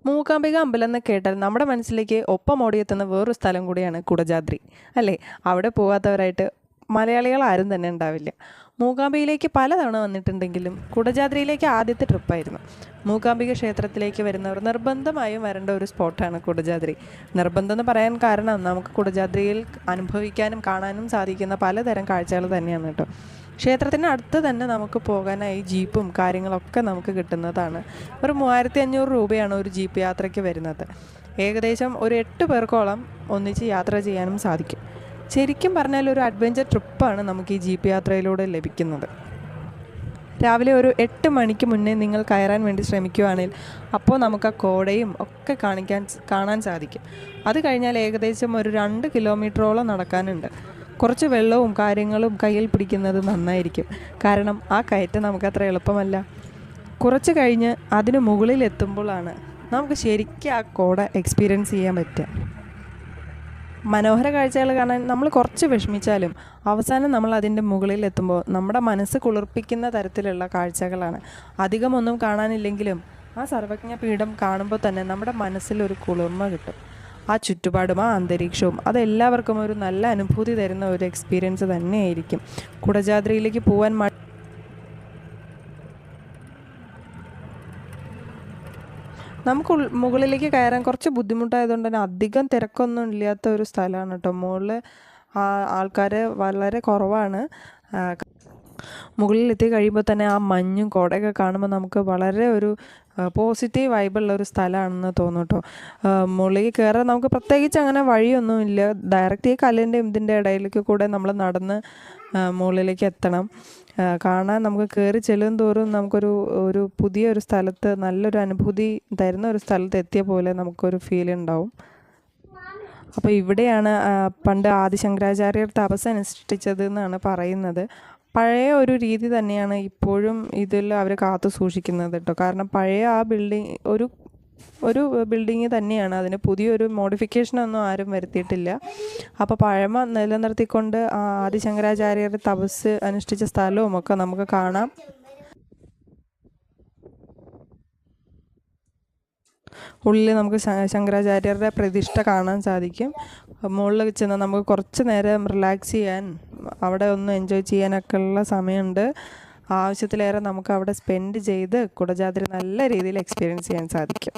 മൂകാംബിക അമ്പലം എന്ന് കേട്ടാൽ നമ്മുടെ മനസ്സിലേക്ക് ഒപ്പം ഓടിയെത്തുന്ന വേറൊരു സ്ഥലം കൂടിയാണ് കുടജാദ്രി അല്ലേ. അവിടെ പോകാത്തവരായിട്ട് മലയാളികൾ ആരും തന്നെ ഉണ്ടാവില്ല. മൂകാംബികയിലേക്ക് പലതവണ വന്നിട്ടുണ്ടെങ്കിലും കുടജാദ്രിയിലേക്ക് ആദ്യത്തെ ട്രിപ്പായിരുന്നു. മൂകാംബിക ക്ഷേത്രത്തിലേക്ക് വരുന്നവർ നിർബന്ധമായും വരേണ്ട ഒരു സ്പോട്ടാണ് കുടജാദ്രി. നിർബന്ധം എന്ന് പറയാൻ കാരണം നമുക്ക് കുടജാദ്രിയിൽ അനുഭവിക്കാനും കാണാനും സാധിക്കുന്ന പലതരം കാഴ്ചകൾ തന്നെയാണ് കേട്ടോ. ക്ഷേത്രത്തിന് അടുത്ത് തന്നെ നമുക്ക് പോകാനായി ജീപ്പും കാര്യങ്ങളൊക്കെ നമുക്ക് കിട്ടുന്നതാണ്. ഒരു 3500 രൂപയാണ് ഒരു ജീപ്പ് യാത്രയ്ക്ക് വരുന്നത്. ഏകദേശം ഒരു 8 പേർക്കോളം ഒന്നിച്ച് യാത്ര ചെയ്യാനും സാധിക്കും. ശരിക്കും പറഞ്ഞാൽ ഒരു അഡ്വഞ്ചർ ട്രിപ്പാണ് നമുക്ക് ഈ ജീപ്പ് യാത്രയിലൂടെ ലഭിക്കുന്നത്. രാവിലെ ഒരു 8 മണിക്ക് മുന്നേ നിങ്ങൾ കയറാൻ വേണ്ടി ശ്രമിക്കുകയാണെങ്കിൽ അപ്പോൾ നമുക്ക് ആ കോടയും ഒക്കെ കാണാൻ സാധിക്കും. അത് കഴിഞ്ഞാൽ ഏകദേശം ഒരു 2 കിലോമീറ്ററോളം നടക്കാനുണ്ട്. കുറച്ച് വെള്ളവും കാര്യങ്ങളും കയ്യിൽ പിടിക്കുന്നത് നന്നായിരിക്കും. കാരണം ആ കയറ്റം നമുക്കത്ര എളുപ്പമല്ല. കുറച്ച് കഴിഞ്ഞ് അതിന് മുകളിൽ എത്തുമ്പോഴാണ് നമുക്ക് ശരിക്കും ആ കോട എക്സ്പീരിയൻസ് ചെയ്യാൻ പറ്റുക. മനോഹര കാഴ്ചകൾ കാണാൻ നമ്മൾ കുറച്ച് വിഷമിച്ചാലും അവസാനം നമ്മൾ അതിൻ്റെ മുകളിൽ എത്തുമ്പോൾ നമ്മുടെ മനസ്സ് കുളിർപ്പിക്കുന്ന തരത്തിലുള്ള കാഴ്ചകളാണ്. അധികമൊന്നും കാണാനില്ലെങ്കിലും ആ സർവജ്ഞ പീഠം കാണുമ്പോൾ തന്നെ നമ്മുടെ മനസ്സിലൊരു കുളിർമ കിട്ടും. ആ ചുറ്റുപാടും ആ അന്തരീക്ഷവും അതെല്ലാവർക്കും ഒരു നല്ല അനുഭൂതി തരുന്ന ഒരു എക്സ്പീരിയൻസ് തന്നെയായിരിക്കും. കുടജാദ്രിയിലേക്ക് പോകാൻ നമുക്ക് മുകളിലേക്ക് കയറാൻ കുറച്ച് ബുദ്ധിമുട്ടായതുകൊണ്ട് തന്നെ അധികം തിരക്കൊന്നും ഇല്ലാത്ത ഒരു സ്ഥലമാണ് കേട്ടോ. മുകളിൽ ആൾക്കാർ വളരെ കുറവാണ്. മുകളിലെത്തി കഴിയുമ്പോൾ തന്നെ ആ മഞ്ഞും കോടയൊക്കെ കാണുമ്പോൾ നമുക്ക് വളരെ ഒരു പോസിറ്റീവ് വൈബുള്ള ഒരു സ്ഥലമാണെന്ന് തോന്നും കേട്ടോ. മുകളിൽ കയറാൻ നമുക്ക് പ്രത്യേകിച്ച് അങ്ങനെ വഴിയൊന്നുമില്ല. ഡയറക്റ്റ് ഈ കല്ലിൻ്റെയും ഇതിൻ്റെ ഇടയിലേക്ക് കൂടെ നമ്മൾ നടന്ന് മുകളിലേക്ക് എത്തണം. കാണാൻ നമുക്ക് കയറി ചെല്ലും തോറും നമുക്കൊരു പുതിയൊരു സ്ഥലത്ത് നല്ലൊരു അനുഭൂതി തരുന്ന ഒരു സ്ഥലത്ത് എത്തിയ പോലെ നമുക്കൊരു ഫീൽ ഉണ്ടാവും. അപ്പോൾ ഇവിടെയാണ് പണ്ട് ആദിശങ്കരാചാര്യർ തപസ് അനുഷ്ഠിച്ചത് എന്നാണ് പറയുന്നത്. പഴയ ഒരു രീതി തന്നെയാണ് ഇപ്പോഴും ഇതിൽ അവർ കാത്തു സൂക്ഷിക്കുന്നത് കേട്ടോ. കാരണം പഴയ ആ ബിൽഡിങ് ഒരു ബിൽഡിങ് തന്നെയാണ്. അതിന് പുതിയൊരു മോഡിഫിക്കേഷനൊന്നും ആരും വരുത്തിയിട്ടില്ല. അപ്പോൾ പഴമ നിലനിർത്തിക്കൊണ്ട് ആദിശങ്കരാചാര്യർ തപസ് അനുഷ്ഠിച്ച സ്ഥലവും ഒക്കെ നമുക്ക് കാണാം. ഉള്ളിൽ നമുക്ക് ശങ്കരാചാര്യരുടെ പ്രതിഷ്ഠ കാണാൻ സാധിക്കും. മുകളിൽ ചെന്നാൽ നമുക്ക് കുറച്ച് നേരം റിലാക്സ് ചെയ്യാൻ, അവിടെ ഒന്ന് എൻജോയ് ചെയ്യാനൊക്കെ ഉള്ള സമയമുണ്ട്. ആവശ്യത്തിലേറെ നമുക്ക് അവിടെ സ്പെൻഡ് ചെയ്ത് കുടജാദ്രി നല്ല രീതിയിൽ എക്സ്പീരിയൻസ് ചെയ്യാൻ സാധിക്കും.